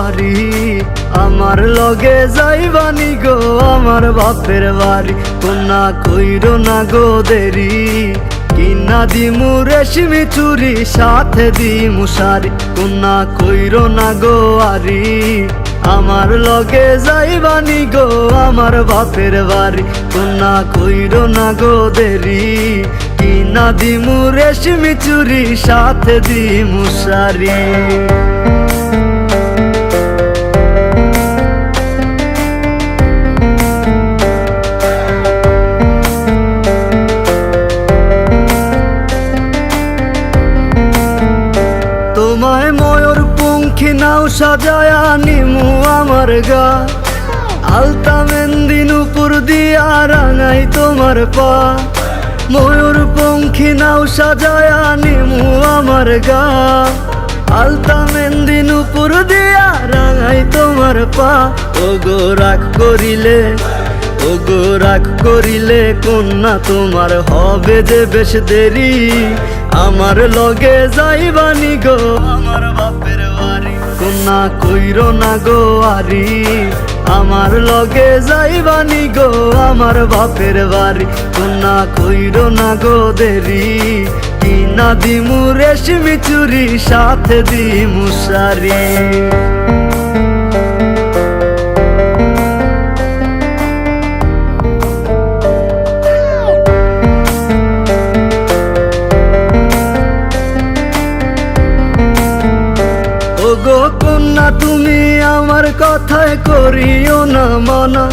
আরি আমার লগে যাইবানি গো আমার বাপের বাড়ি কন্যা কইরো না গো দেরি কিনা দিমু রেশমি চুরি সাথে দিমু শাড়ি কন্যা কইরো না গো আরি আমার লগে যাইবানি গো আমার বাপের বাড়ি কন্যা কইরো না গো দেরি কিনা দিমু রেশমি চুরি সাথে দিমু শাড়ি। তোমায় ময়ূর পঙ্খী নাও সাজায়া নিমু আমার গা আলতা মেহেন্দি নূপুর দিয়া রাঙাই তোমার পা ময়ূর পঙ্খী নাও সাজায়া নিমু আমার গা আলতা মেহেন্দি নূপুর দিয়া রাঙাই তোমার পা ওগো রাগ করিলে কন্যা তোমার হবে যে বেশ দেরি আমার লগে যাইবানি গো আমার বাপের বাড়ি কন্যা কইরো না গো আরি আমার লগে যাইবানি গো আমার বাপের বাড়ি কন্যা কইরো না গো দেরি কিনা দিমু রেশমি চুরি সাথে দিমু শাড়ি। ওগো কন্যা তুমি আমার কথায় করিও না মানা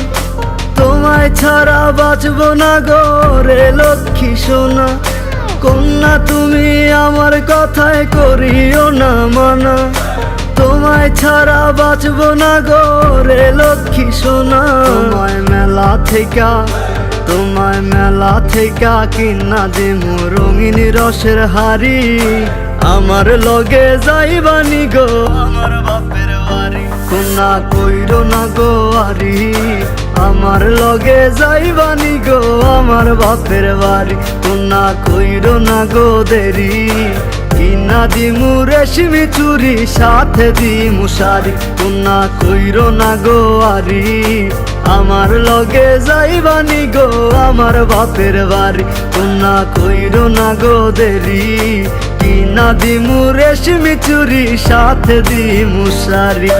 তোমায় ছাড়া বাঁচব না গো রে লক্ষ্মী সোনা কন্যা তুমি আমার কথায় করিও না মানা তোমায় ছাড়া বাঁচব না গো রে লক্ষ্মী সোনা তোমায় মেলা থেকে কিনা দিমু রঙিন রসের হাড়ি আমার লগে যাইবানি গো আমার বাপের বাড়ি কন্যা কইরো না গো আরি আমার লগে যাইবানি গো আমার বাপের বাড়ি কন্যা কইরো না গো দেরি কিনা দিমু রেশমি চুরি সাথে দিমু শাড়ি কন্যা কইরো না গো আরি আমার লগে যাইবানি গো আমার বাপের বাড়ি কন্যা কইরো না গো দেরি কিনা দিমু রেশমি চুরি সাথে দিমু শাড়ি।